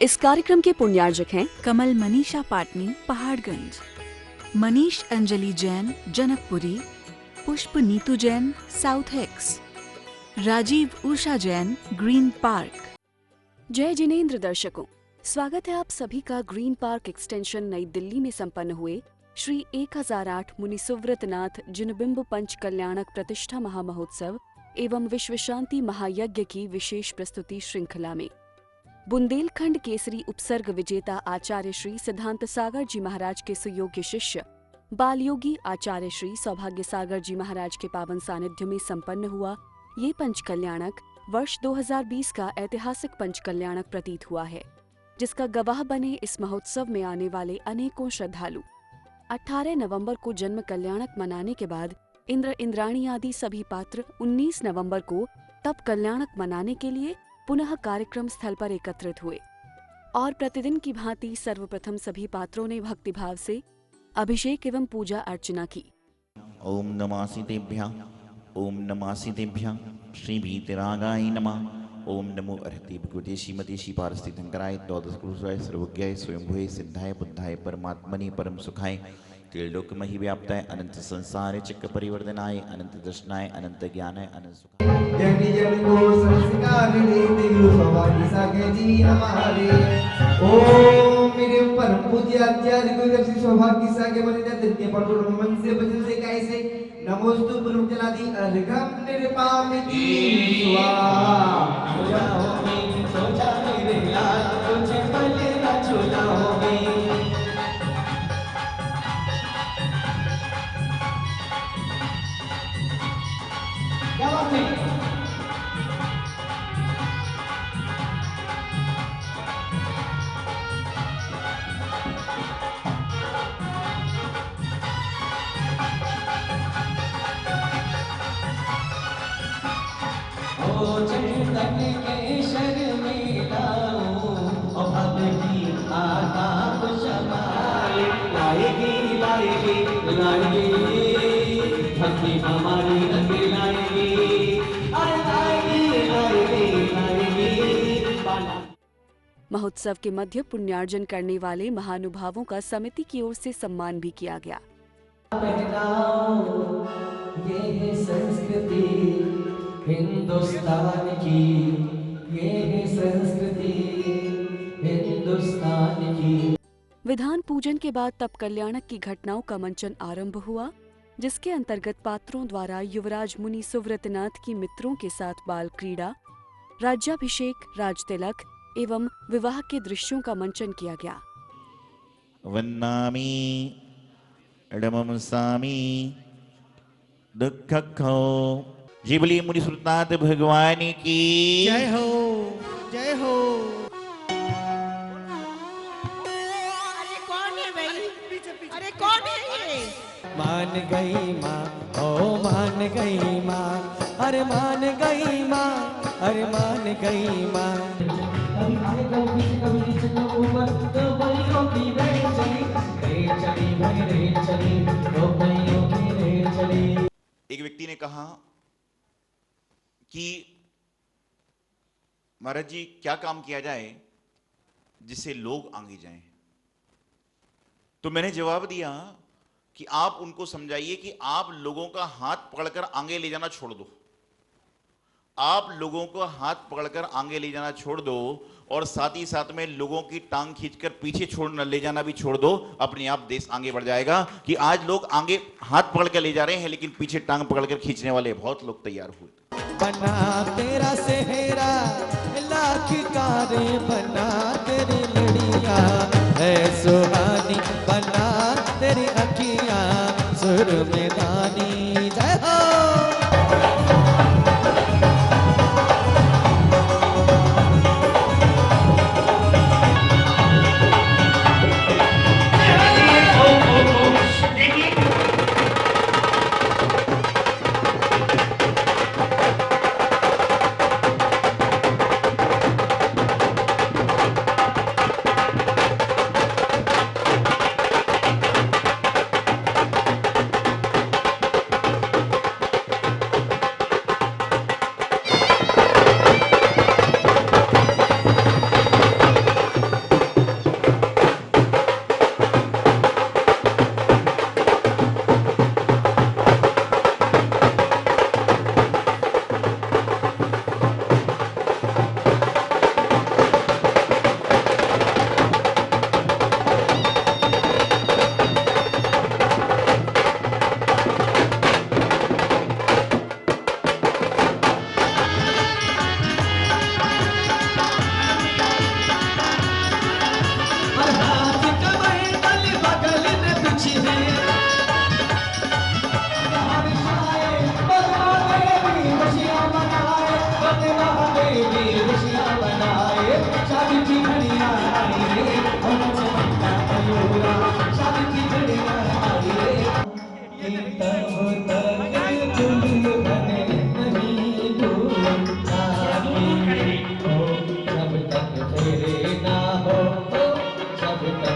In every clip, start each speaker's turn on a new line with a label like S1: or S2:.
S1: इस कार्यक्रम के पुण्यार्जक हैं
S2: कमल मनीषा पाटनी, पहाड़गंज, मनीष अंजलि जैन, जनकपुरी, पुष्प Neetu Jain, south x, Rajiv Usha Jain, green park.
S1: जय जिनेंद्र दर्शकों, स्वागत है आप सभी का ग्रीन पार्क एक्सटेंशन नई दिल्ली में संपन्न हुए श्री 1008 मुनि सुव्रतनाथ जिनबिंब पंच कल्याणक प्रतिष्ठा महामहोत्सव एवं विश्व शांति महायज्ञ की विशेष प्रस्तुति श्रृंखला में बुंदेलखंड केसरी उपसर्ग विजेता आचार्य श्री सिद्धांत सागर जी महाराज के सुयोग्य शिष्य बालयोगी आचार्य श्री सौभाग्य सागर जी महाराज के पावन सानिध्य में संपन्न हुआ ये पंच कल्याणक वर्ष 2020 का ऐतिहासिक पंच कल्याणक प्रतीत हुआ है, जिसका गवाह बने इस महोत्सव में आने वाले अनेकों श्रद्धालु। 18 नवंबर को जन्म कल्याणक मनाने के बाद इंद्र इंद्राणी आदि सभी पात्र 19 नवंबर को तप कल्याणक मनाने के लिए पुनः कार्यक्रम स्थल पर एकत्रित हुए और प्रतिदिन की भांति सर्वप्रथम सभी पात्रों ने भक्तिभाव से अभिषेक एवं पूजा अर्चना की।
S3: ओम नमासितेभ्यः ओम नमासितेभ्यः श्री भीतरागाय नमः। ओम नमो अर्हते भगवते श्रीमते श्री पारस्थितंकराय द्वादश पुरुषाय सर्वज्ञाय स्वयंभुवे सिद्धाय बुद्धाय परमात्मने परम सुखाय त्रिलोकमहि व्याप्ताय अनंत संसारे चक्र परिवर्तनाय अनंत दर्शनाय अनंत ज्ञानाय अनंत सुखाय
S4: जगनी जन को संस्कारिणी दिव्य सौभाग्य सागर जी हमारे। ओम मेरे परम पूज्य आचार्य गुरु श्री सौभाग्य सागर मनिदा दिव्य पटुर मन से बचन से कैसे नमोस्तु पुरुष जलादि अर्घम निर्पामिति स्वाहा। सोचा मेरे लाल तुझे भले ना छोड़ा होगी। क्या बात है? ओ चंदन के शर्मिलाओ ओ भव की आताप शमाए लाएगी लाएगी लाएगी भक्ति हमारी रंग लाएगी लाएगी लाएगी लाएगी।
S1: महोत्सव के मध्य पुण्यार्जन करने वाले महानुभावों का समिति की ओर से सम्मान भी किया गया।
S4: ये है संस्कृति हिंदुस्तान की, ये है संस्कृति हिंदुस्तान की।
S1: विधान पूजन के बाद तप कल्याणक की घटनाओं का मंचन आरंभ हुआ, जिसके अंतर्गत पात्रों द्वारा युवराज मुनि सुव्रतनाथ की मित्रों के साथ बाल क्रीड़ा, राज्याभिषेक, राजतिलक एवं विवाह के दृश्यों का मंचन किया गया।
S3: वन्नामि डममसामि दुःखखो। जी बोलिए मुनि सुव्रतनाथ भगवान की
S5: जय हो, जय हो।
S6: अरे कौन है भाई? अरे कौन है ये?
S4: मान गई माँ, ओ मान गई माँ, अरे मान गई माँ, अरे मान गई माँ। कभी आगे कभी नीचे तो ऊपर तो भाइयों की रेल चली भाई रेल चली तो भाइयों की रेल चली।
S3: एक व्यक्ति ने कहा कि महाराज जी क्या काम किया जाए जिससे लोग आगे जाएं। तो मैंने जवाब दिया कि आप उनको समझाइए कि आप लोगों का हाथ पकड़कर आगे ले जाना छोड़ दो। आप लोगों को हाथ पकड़कर आगे ले जाना छोड़ दो और साथ ही साथ में लोगों की टांग खींचकर पीछे छोड़ना ले जाना भी छोड़ दो। अपने आप देश आगे बढ़ जाएगा। कि आज लोग आगे हाथ पकड़कर ले जा रहे हैं लेकिन पीछे टांग पकड़कर खींचने वाले बहुत लोग तैयार हुए।
S4: बना तेरा सेहरा लाख कारे बना तेरी लड़िया है सुहानी बना तेरी अखियां सुर में गानी। जय हो।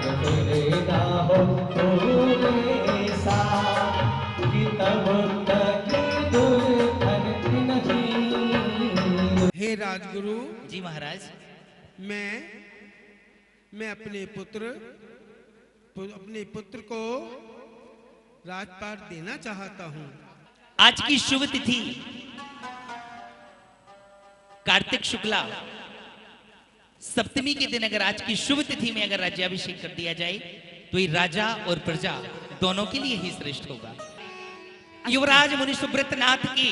S4: फिर ना हो भूले सा कि तब तक दुल्हन नहीं।
S5: हे राजगुरु,
S6: जी महाराज।
S5: मैं अपने पुत्र को राजपाट देना चाहता हूँ।
S6: आज की शुभ तिथि कार्तिक शुक्ला सप्तमी के दिन अगर आज की शुभ तिथि में अगर राज्याभिषेक कर दिया जाए तो ये राजा और प्रजा दोनों के लिए ही श्रेष्ठ होगा। युवराज मुनि सुब्रत नाथ की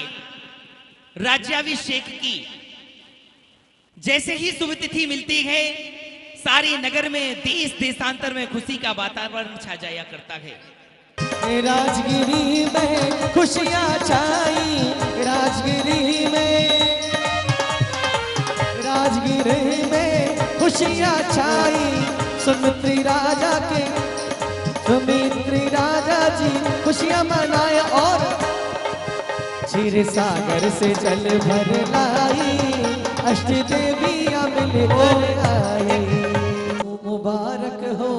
S6: राज्याभिषेक की जैसे ही शुभ तिथि मिलती है, सारे नगर में देश देशांतर में खुशी का वातावरण छा जाया करता है।
S4: राजगिरी में खुशियाँ छाई, राजगिरी में खुशियाँ छाई। सुमित्री राजा जी खुशियाँ मनाए और क्षीर सागर से जल भर लाई, अष्ट देवियाँ मिलकर आई। मुबारक हो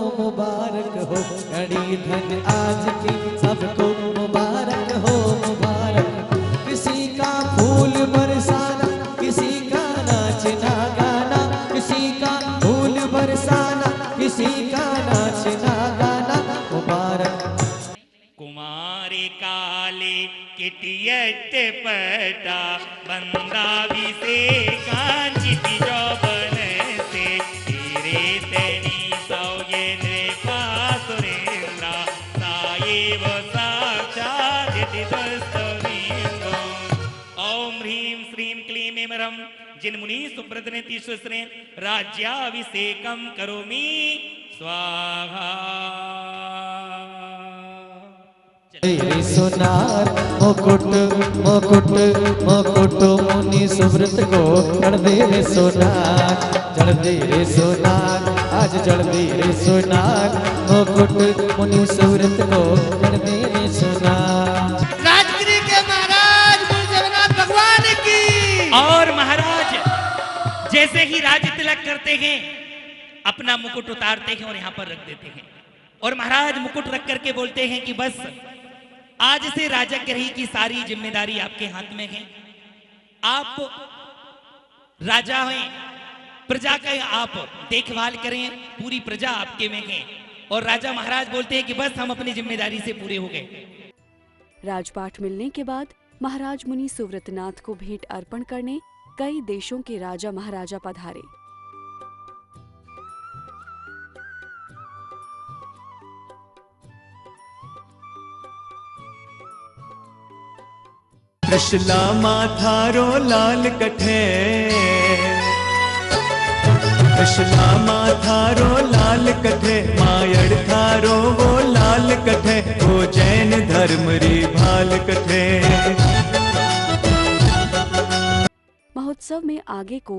S4: कड़ी धन आज की सबको, मुबारक हो मुबारक। किसी का फूल बरसाना, किसी का नाचना गाना, किसी का फूल बरसाना, किसी का नाचना गाना, मुबारक।
S6: कुमारी काले किटियट पटा बंदा विषेकांचिति जौबन से तेरे तेनी सौये नृपा सुरेंद्रा सायेव साक्षात् दुस्तवींगो। ओम ह्रीं श्रीं क्लीं ऐं जिन मुनि सुब्रत ने तीसरे राज्याभिषेकम करोमि स्वाहा।
S4: तेरे सोनार मुकुट मुकुट मुकुट मुनि सुब्रत को चढ़ दे रे सोनार, चढ़ दे रे सोनार, आज चढ़ दे रे सोनार। मुकुट मुनि सुब्रत को चढ़ दे रे सोनार।
S5: राजगिरी के महाराज मुनि जगन्नाथ भगवान की।
S6: और महाराज जैसे ही राज तिलक करते हैं, अपना मुकुट उतारते हैं और यहाँ पर रख देते हैं। और महाराज मुकुट रख करके बोलते हैं कि बस आज से राजगृह की सारी जिम्मेदारी आपके हाथ में है। आप राजा हैं, प्रजा का आप देखभाल करें, पूरी प्रजा आपके में है। और राजा महाराज बोलते हैं कि बस हम अपनी जिम्मेदारी से पूरे हो गए।
S1: राजपाट मिलने के बाद महाराज मुनि सुव्रतनाथ को भेंट अर्पण करने कई देशों के राजा महाराजा पधारे।
S7: कृष्णा माथारो लाल कठे, कृष्णा माथारो लाल कठे, मायड़ थारो वो लाल कठे, वो जैन धर्म री भाल कठे।
S1: महोत्सव में आगे को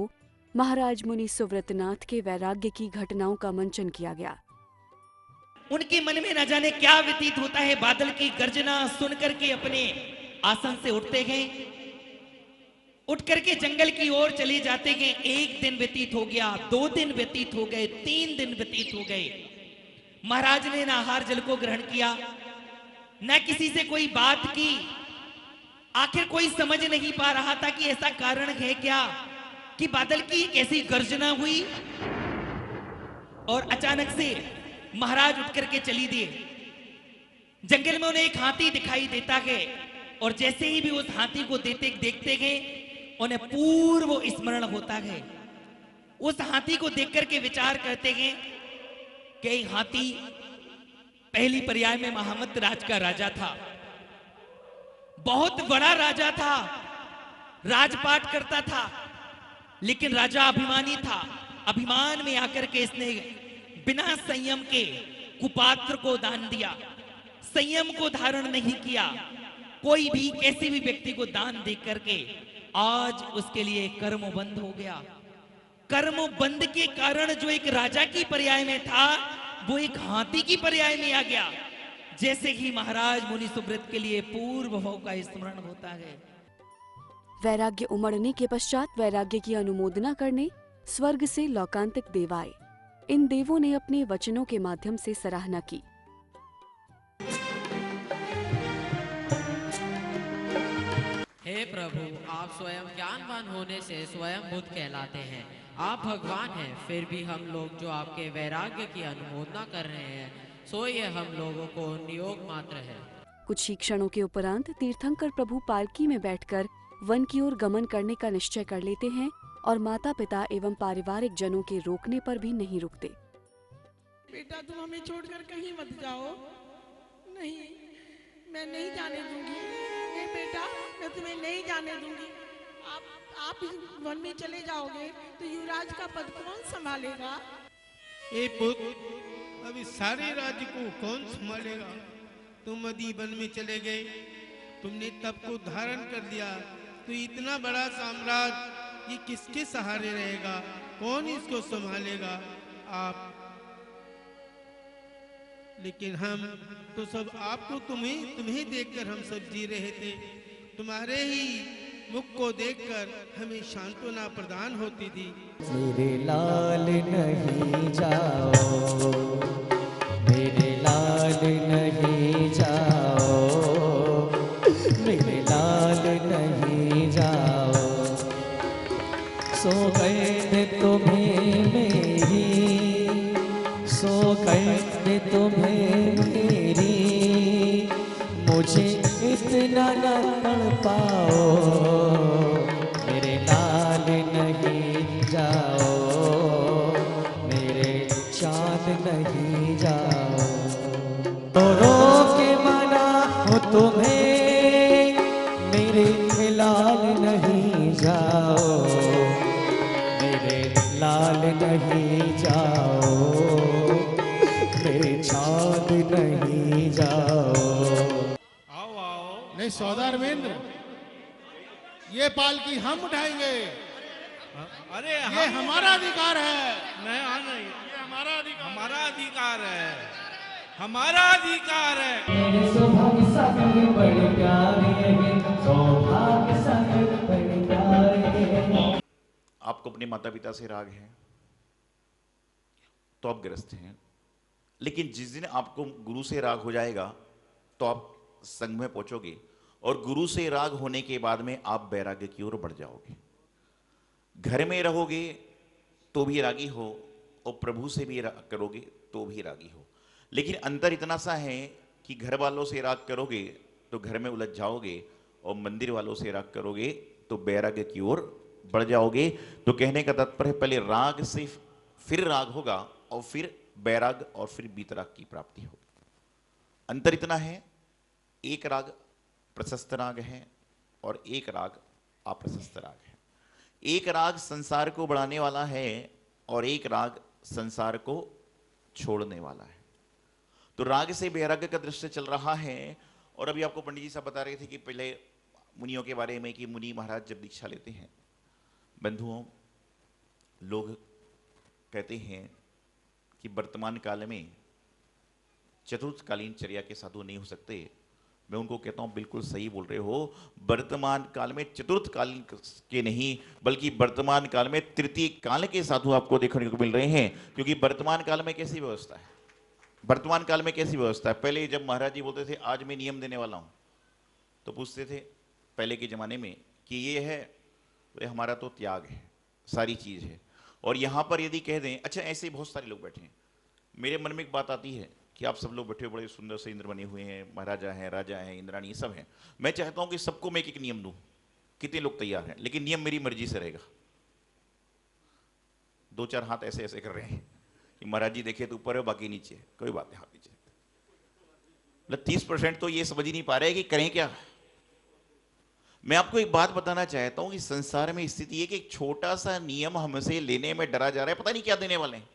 S1: महाराज मुनि सुव्रतनाथ के वैराग्य की घटनाओं का मंचन किया गया।
S6: उनके मन में न जाने क्या व्यतीत होता है। बादल की गर्जना सुनकर के अपने आसन से उठते हैं, उठ करके जंगल की ओर चले जाते हैं। एक दिन व्यतीत हो गया, 2 दिन व्यतीत हो गए, 3 दिन व्यतीत हो गए। महाराज ने न आहार जल को ग्रहण किया, न किसी से कोई बात की। आखिर कोई समझ नहीं पा रहा था कि ऐसा कारण है क्या कि बादल की एक ऐसी गर्जना हुई और अचानक से महाराज उठ करके चली दिए। जंगल में उन्हें एक हाथी दिखाई देता है और जैसे ही भी उस हाथी को देखते गए, उन्हें पूर्व स्मरण होता है। उस हाथी को देख करके विचार करते हैं कि हाथी पहली पर्याय में महामत राज का राजा था, बहुत बड़ा राजा था, राजपाट करता था, लेकिन राजा अभिमानी था। अभिमान में आकर के इसने बिना संयम के कुपात्र को दान दिया, संयम को धारण नहीं किया। कोई भी कैसे भी व्यक्ति को दान दे करके आज उसके लिए कर्म बंद हो गया। कर्म बंद के कारण जो एक राजा की पर्याय में था, वो एक हाथी की पर्याय में आ गया। जैसे ही महाराज मुनि सुब्रत के लिए पूर्व भाव का स्मरण होता है।
S1: वैराग्य उमड़ने के पश्चात वैराग्य की अनुमोदना करने स्वर्ग से लौकांतिक देव आए। इन देवों ने अपने वचनों के माध्यम से सराहना की।
S8: हे प्रभु, आप स्वयं ज्ञानवान होने से स्वयं बुद्ध कहलाते हैं। आप भगवान हैं, फिर भी हम लोग जो आपके वैराग्य की अनुमोदना कर रहे हैं, सो ये हम लोगों को नियोग मात्र है।
S1: कुछ ही क्षणों के उपरांत तीर्थंकर प्रभु पालकी में बैठकर वन की ओर गमन करने का निश्चय कर लेते हैं और माता पिता एवं पारिवारिक जनों के रोकने पर भी नहीं रुकते।
S5: बेटा, तुम हमें छोड़कर कहीं मत जाओ। नहीं, मैं नहीं जाने दूंगी। नहीं बेटा, मैं तुम्हें नहीं जाने दूंगी। आप इस वन में चले जाओगे तो युवराज का पद कौन संभालेगा?
S9: ए पुत्र, अब इस सारे राज्य को कौन संभालेगा? तुम यदि वन में चले गए, तुमने तप को धारण कर लिया, तो इतना बड़ा साम्राज्य ये किसके सहारे रहेगा? कौन इसको संभालेगा? आप। लेकिन हम तो सब आपको तुम्हें देखकर हम सब जी रहे थे। तुम्हारे ही मुख को देखकर हमें सांत्वना प्रदान होती थी।
S10: मेरे लाल नहीं जाओ, मेरे लाल नहीं जाओ, मेरे लाल नहीं जाओ। सौगंध तुम्हें मेरी, सौगंध तुम्हें मेरी, मुझे इतना न तड़पाओ। मेरे लाल नहीं जाओ, मेरे चाँद नहीं जाओ। तो रो के मना हो तुम्हें, मेरे लाल नहीं जाओ, मेरे लाल नहीं जाओ, मेरे चाँद नहीं जाओ।
S9: नहीं सौदार वेंद्र, ये पालकी हम उठाएंगे। अरे ये हमारा अधिकार है। नहीं, ये हमारा अधिकार, हमारा अधिकार है, हमारा अधिकार है।
S10: मेरे सौभाग्य सागर बड़े प्यारे हैं, सौभाग्य सागर बड़े प्यारे हैं।
S3: आपको अपने माता पिता से राग है तो आप ग्रस्त हैं, लेकिन जिस दिन आपको गुरु से राग हो जाएगा तो आप संघ में पहुंचोगे, और गुरु से राग होने के बाद में आप वैराग्य की ओर बढ़ जाओगे। घर में रहोगे तो भी रागी हो, और प्रभु से भी राग करोगे तो भी रागी हो। लेकिन अंतर इतना सा है कि घर वालों से राग करोगे तो घर में उलझ जाओगे, और मंदिर वालों से राग करोगे तो वैराग्य की ओर बढ़ जाओगे। तो कहने का तात्पर्य है, पहले राग से फिर राग होगा, और फिर वैराग, और फिर बीतराग की प्राप्ति होगी। अंतर इतना है, एक राग प्रशस्त राग है और एक राग अप्रशस्त राग है। एक राग संसार को बढ़ाने वाला है और एक राग संसार को छोड़ने वाला है। तो राग से वैराग्य का दृश्य चल रहा है। और अभी आपको पंडित जी साहब बता रहे थे कि पहले मुनियों के बारे में कि मुनि महाराज जब दीक्षा लेते हैं, बंधुओं, लोग कहते हैं कि वर्तमान काल में चतुर्थकालीन चर्या के साधु नहीं हो सकते। मैं उनको कहता हूं बिल्कुल सही बोल रहे हो। वर्तमान काल में चतुर्थकालीन के नहीं, बल्कि वर्तमान काल में तृतीय काल के साधु आपको देखने को मिल रहे हैं। क्योंकि वर्तमान काल में कैसी व्यवस्था है, वर्तमान काल में कैसी व्यवस्था है। पहले जब महाराज जी बोलते थे आज मैं नियम देने वाला हूं, तो पूछते थे पहले के जमाने में कि ये है, तो हमारा तो त्याग है, सारी चीज है। और यहां पर यदि कह दें, अच्छा ऐसे बहुत सारे लोग बैठे हैं, मेरे मन में एक बात आती है कि आप सब लोग बैठे बड़े सुंदर से इंद्र बने हुए हैं, महाराजा हैं, राजा हैं, इंद्राणी सब हैं। मैं चाहता हूं कि सबको मैं एक नियम दूं। कितने लोग तैयार हैं? लेकिन नियम मेरी मर्जी से रहेगा। दो चार हाथ ऐसे ऐसे कर रहे हैं कि महाराज जी देखे तो ऊपर है, बाकी नीचे। कोई बात नहीं, हाथ नीचे। मतलब 30% तो ये समझ ही नहीं पा रहे कि करें क्या। मैं आपको एक बात बताना चाहता हूं कि संसार में स्थिति है कि एक छोटा सा नियम हमसे लेने में डरा जा रहा है, पता नहीं क्या देने वाले हैं।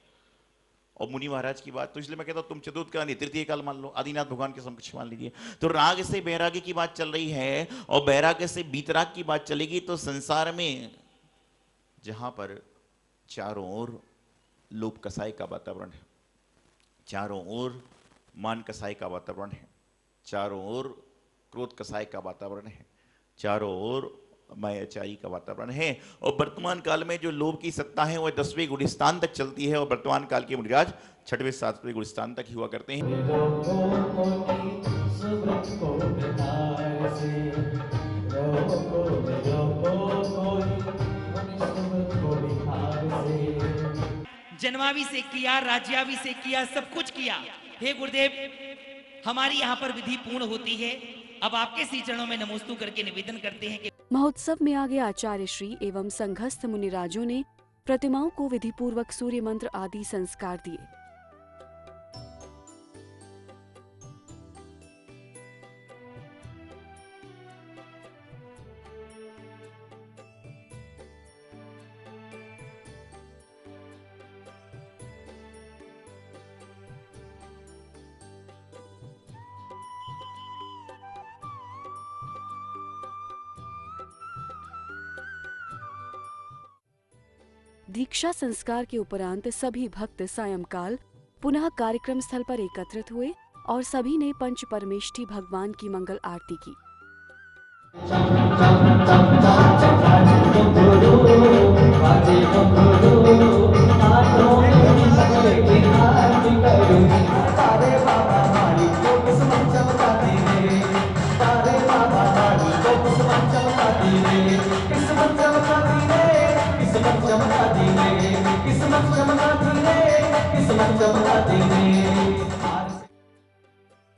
S3: और मुनि महाराज की बात, तो इसलिए मैं कहता हूं तुम चतुर्थ काल, तृतीय काल मान लो, आदिनाथ भगवान के समक्ष मान लीजिए। तो राग से वैराग्य की बात चल रही है और वैराग्य से बीतराग की बात चलेगी। तो संसार में जहां पर चारों ओर लोभ कसाई का वातावरण है, चारों ओर मान कसाई का वातावरण है, चारों ओर क्रोध कसाई का वातावरण है, चारों ओर मायाचारी का वातावरण है। और वर्तमान काल में जो लोभ की सत्ता है वह 10वें गुलिस्तान तक चलती है, और वर्तमान काल के मुनिराज 6वें 7वें गुलिस्तान तक ही हुआ करते हैं।
S6: जन्माभिषेक किया, राज्याभिषेक किया, सब कुछ किया। हे गुरुदेव, हमारी यहाँ पर विधि पूर्ण होती है। अब आपके श्री चरणों में नमोस्तु करके निवेदन करते हैं कि
S1: महोत्सव में आगे आचार्य श्री एवं संघस्थ मुनिराजों ने प्रतिमाओं को विधि पूर्वक सूर्य मंत्र आदि संस्कार दिए। दीक्षा संस्कार के उपरांत सभी भक्त सायंकाल पुनः कार्यक्रम स्थल पर एकत्रित हुए और सभी ने पंच परमेष्ठी भगवान की मंगल आरती की।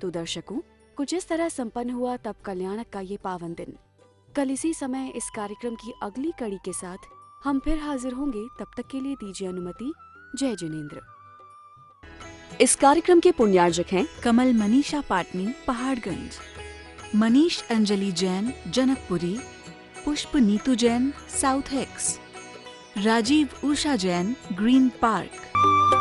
S1: तो दर्शकों, कुछ इस तरह संपन्न हुआ तब कल्याणक का ये पावन दिन। कल इसी समय इस कार्यक्रम की अगली कड़ी के साथ हम फिर हाजिर होंगे। तब तक के लिए दीजिए अनुमति। जय जिनेंद्र। इस कार्यक्रम के पुण्यार्जक हैं
S2: कमल मनीषा पाटनी, पहाड़गंज, मनीष अंजलि जैन, जनकपुरी, पुष्प Neetu Jain, south x, Rajiv Usha Jain, green park.